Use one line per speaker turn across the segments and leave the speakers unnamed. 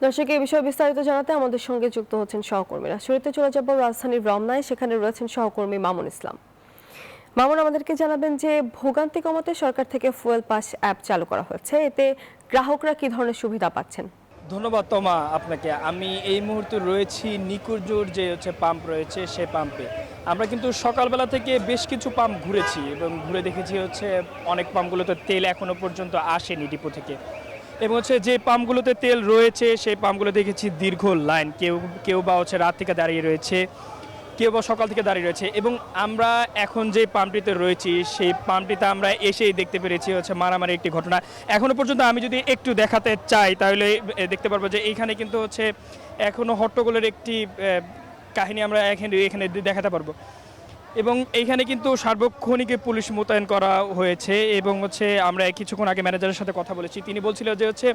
দর্শক, এই বিষয়ে বিস্তারিত জানাতে আমাদের সঙ্গে যুক্ত হচ্ছেন সহকর্মীরা। শুরুতে চলে যাব রাজধানীর রমনায়, সেখানে রয়েছেন সহকর্মী মামুন ইসলাম। মামুন, আমাদেরকে জানাবেন যে ভোগান্তি কমাতে সরকার থেকে ফুয়েল পাস অ্যাপ চালু করা হয়েছে, এতে গ্রাহকরা কি ধরনের সুবিধা পাচ্ছেন?
ধন্যবাদ তোমা আপনাকে। আমি এই মুহূর্তে রয়েছি নিকুরজোর যে পাম্প রয়েছে সেই পাম্পে। আমরা কিন্তু সকালবেলা থেকে বেশ কিছু পাম্প ঘুরেছি এবং ঘুরে দেখেছি অনেক পাম্পগুলোতে তেল এখনো পর্যন্ত আসেনি ডিপো থেকে। এবং যে পাম্পগুলোতে তেল রয়েছে সেই পাম্পগুলো দেখেছি দীর্ঘ লাইন, কেউ কেউ বা রাত থেকে দাঁড়িয়ে রয়েছে, কেউ বা সকাল থেকে দাঁড়িয়ে রয়েছে। এবং আমরা এখন যে পাম্পটিতে রয়েছি সেই পাম্পটিতে আমরা এসেই দেখতে পেরেছি মারামারি একটি ঘটনা। এখনো পর্যন্ত আমি যদি একটু দেখাতে চাই তাহলে দেখতে পারবো যে এইখানে কিন্তু এখনো হট্টগোলের একটি কাহিনী আমরা এখানে দেখাতে পারবো। এবং এইখানে কিন্তু সার্বক্ষণিক পুলিশ মোতায়েন করা হয়েছে। এবং আমরা কিছুক্ষণ আগে ম্যানেজারের সাথে কথা বলেছি, তিনি বলছিল যে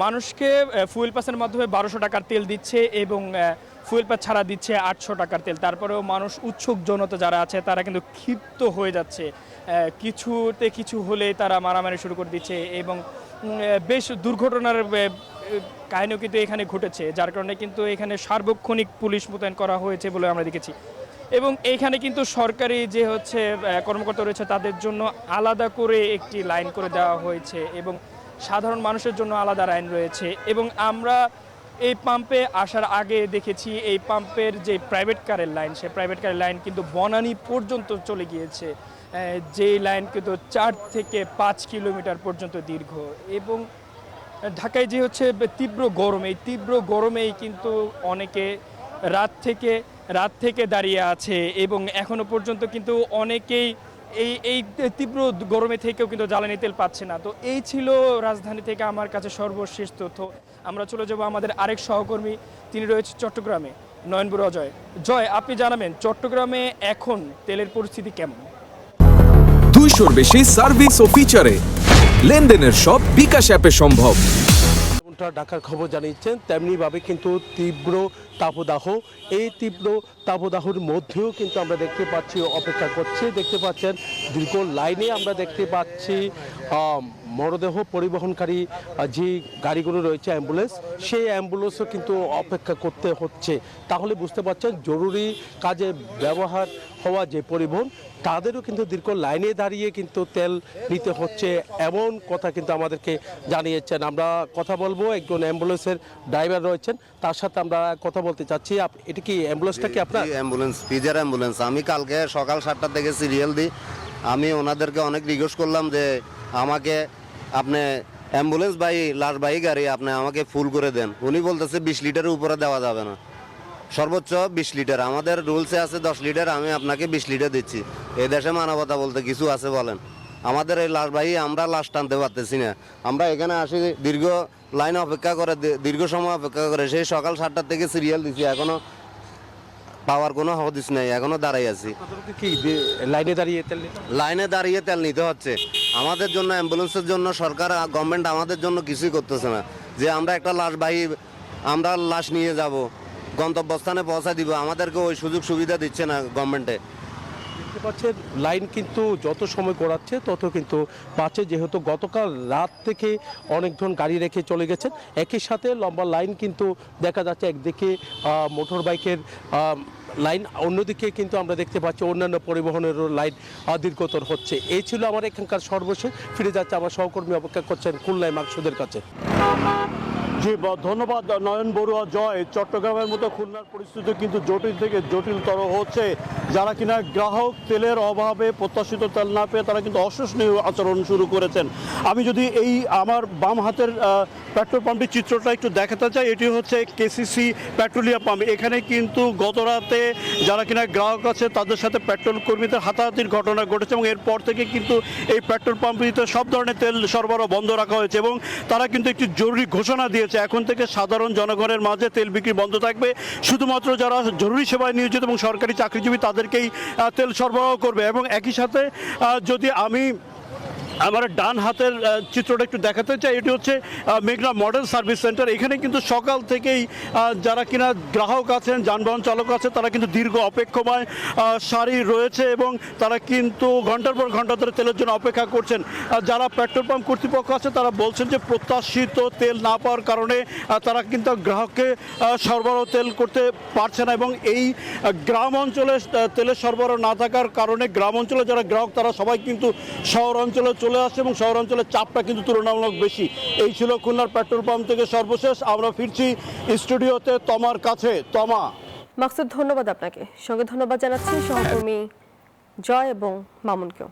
মানুষকে ফুয়েল পাসের মাধ্যমে 1200 টাকার তেল দিচ্ছে এবং ফুয়েল পাস ছাড়া দিচ্ছে 800 টাকার তেল। তারপরেও মানুষ, উৎসুক জনতা যারা আছে তারা কিন্তু ক্ষিপ্ত হয়ে যাচ্ছে, কিছুতে কিছু হলে তারা মারামারি শুরু করে দিচ্ছে। এবং বেশ দুর্ঘটনার কাহিনীও কিন্তু এখানে ঘটেছে, যার কারণে কিন্তু এখানে সার্বক্ষণিক পুলিশ মোতায়েন করা হয়েছে বলে আমরা দেখেছি। এবং এইখানে কিন্তু সরকারি যে কর্মকর্তা রয়েছে তাদের জন্য আলাদা করে একটি লাইন করে দেওয়া হয়েছে এবং সাধারণ মানুষের জন্য আলাদা লাইন রয়েছে। এবং আমরা এই পাম্পে আসার আগে দেখেছি এই পাম্পের যে প্রাইভেট কারের লাইন, সেই প্রাইভেট কারের লাইন কিন্তু বনানী পর্যন্ত চলে গিয়েছে, যেই লাইন কিন্তু 4 থেকে 5 কিলোমিটার পর্যন্ত দীর্ঘ। এবং ঢাকায় যে তীব্র গরম, এই তীব্র গরমেই কিন্তু অনেকে রাত থেকে দাঁড়িয়ে আছে এবং এখনো পর্যন্ত কিন্তু অনেকেই এই তীব্র গরমে থেকেও কিন্তু জ্বালানি তেল পাচ্ছে না। তো এই ছিল রাজধানী থেকে আমার কাছে সর্বশেষ তথ্য। আমরা চলে যাব আমাদের আরেক সহকর্মী, তিনি রয়েছে চট্টগ্রামে, নয়নপুর অজয়। জয়, আপনি জানাবেন চট্টগ্রামে এখন তেলের পরিস্থিতি কেমন?
200-র বেশি সার্ভিস ও ফিচারে লেনদেনের সব বিকাশ অ্যাপে সম্ভব।
ঢাকার খবর জানিয়েছেন, তেমনিভাবে কিন্তু তীব্র তাপদাহ, এই তীব্র তাপদাহর মধ্যেও কিন্তু আমরা দেখতে পাচ্ছি অপেক্ষা করছে। দেখতে পাচ্ছেন দীর্ঘ লাইনে আমরা দেখতে পাচ্ছি মরদেহ পরিবহনকারী যে গাড়িগুলো রয়েছে, অ্যাম্বুলেন্স, সেই অ্যাম্বুলেন্সও কিন্তু অপেক্ষা করতে হচ্ছে। তাহলে বুঝতে পারছেন জরুরি কাজে ব্যবহার হওয়া যে পরিবহন, তাদেরও কিন্তু দীর্ঘ লাইনে দাঁড়িয়ে কিন্তু তেল নিতে হচ্ছে, এমন কথা কিন্তু আমাদেরকে জানিয়েছেন। আমরা কথা বলবো, একজন অ্যাম্বুলেন্সের ড্রাইভার রয়েছেন, তার সাথে আমরা কথা বলতে চাচ্ছি। এটা কি অ্যাম্বুলেন্সটা কি আপনার?
অ্যাম্বুলেন্স, পিজার অ্যাম্বুলেন্স। আমি কালকে সকাল 7টা থেকে সিরিয়াল দিই। আমি ওনাদেরকে অনেক রিকোয়েস্ট করলাম যে আমাকে আপনি অ্যাম্বুলেন্স লাশবাহী গাড়ি আপনি আমাকে ফুল করে দেন। উনি বলতেছে 20 লিটারের উপরে দেওয়া যাবে না, সর্বোচ্চ 20 লিটার। আমাদের রুলসে আছে 10 লিটার, আমি আপনাকে 20 লিটার দিচ্ছি। এই দেশে মানবতা বলতে কিছু আছে বলেন? আমাদের এই লাশবাহী আমরা লাশ টানতে পারতেছি না। আমরা এখানে আসি দীর্ঘ লাইন অপেক্ষা করে, দীর্ঘ সময় অপেক্ষা করে, সেই সকাল 7টা থেকে সিরিয়াল দিচ্ছি, এখনো পাওয়ার কোনো হদিস নেই, এখনো দাঁড়াই আছি।
কি লাইনে দাঁড়িয়ে তেল
তেল নিতে হচ্ছে আমাদের জন্য, অ্যাম্বুলেন্সের জন্য। সরকার, গভর্নমেন্ট আমাদের জন্য কিছুই করতেছে না, যে আমরা একটা আমরা লাশ নিয়ে যাব, গন্তব্যস্থানে পৌঁছা দিব, আমাদেরকে ওই সুযোগ সুবিধা দিচ্ছে না গভর্নমেন্টে।
দেখতে পাচ্ছেন লাইন কিন্তু যত সময় গড়াচ্ছে তত কিন্তু বাড়ছে, যেহেতু গতকাল রাত থেকে অনেকজন গাড়ি রেখে চলে গেছেন। একই সাথে লম্বা লাইন কিন্তু দেখা যাচ্ছে, একদিকে মোটর বাইকের লাইন, অন্যদিকে কিন্তু আমরা দেখতে পাচ্ছি অন্যান্য পরিবহনেরও লাইন দীর্ঘতর হচ্ছে। এই ছিল আমার এখানকার সর্বশেষ। ফিরে যাচ্ছে আমার সহকর্মী, অপেক্ষা করছেন খুলনায় মাকসুদের কাছে।
জি, ধন্যবাদ নয়ন বড়ুয়া। জয়, চট্টগ্রামের মতো খুলনার পরিস্থিতি কিন্তু জটিল থেকে জটিলতর হচ্ছে। যারা কিনা গ্রাহক তেলের অভাবে প্রত্যাশিত তেল না পেয়ে তারা কিন্তু অসহনীয় আচরণ শুরু করেছেন। আমি যদি এই আমার বাম হাতের পেট্রোল পাম্পটির চিত্রটা একটু দেখাতে চাই, এটি হচ্ছে কেসিসি পেট্রোলিয়াম পাম্প। এখানে কিন্তু গত রাতে যারা কিনা গ্রাহক আছে তাদের সাথে পেট্রোল কর্মীদের হাতাহাতির ঘটনা ঘটেছে এবং এরপর থেকে কিন্তু এই পেট্রোল পাম্পটিতে সব ধরনের তেল সরবরাহ বন্ধ রাখা হয়েছে এবং তারা কিন্তু একটি জরুরি ঘোষণা দিয়েছে, এখন থেকে সাধারণ জনগণের মাঝে তেল বিক্রি বন্ধ থাকবে, শুধুমাত্র যারা জরুরি সেবায় নিয়োজিত এবং সরকারি চাকরিজীবী তাদেরকেই তেল সরবরাহ করবে। এবং একই সাথে যদি আমি আমার ডান হাতের চিত্রটা একটু দেখাতে চাই। এটি হচ্ছে মেঘনা মডেল সার্ভিস সেন্টার। এখানে কিন্তু সকাল থেকেই যারা কিনা গ্রাহক আছেন, যানবাহন চালক আছে, তারা কিন্তু দীর্ঘ অপেক্ষমায় সারি রয়েছে এবং তারা কিন্তু ঘন্টার পর ঘন্টা ধরে তেলের জন্য অপেক্ষা করছেন। যারা পেট্রোল পাম্প কর্তৃপক্ষ আছে তারা বলছেন যে প্রত্যাশিত তেল না পাওয়ার কারণে তারা কিন্তু গ্রাহককে সরবরাহ তেল করতে পারছে না এবং এই গ্রাম অঞ্চলে তেলের সরবরাহ না থাকার কারণে গ্রাম অঞ্চলে যারা গ্রাহক তারা সবাই কিন্তু শহর অঞ্চলে চলে আসছে এবং শহর অঞ্চলের চাপটা কিন্তু তুলনামূলক বেশি। এই ছিল খুলনার পেট্রোল পাম্প থেকে সর্বশেষ। আমরা ফিরছি স্টুডিওতে তমার কাছে। তমা।
মাকসুদ, ধন্যবাদ আপনাকে। সঙ্গে ধন্যবাদ জানাচ্ছি সহকর্মী জয় এবং মামুনকেও।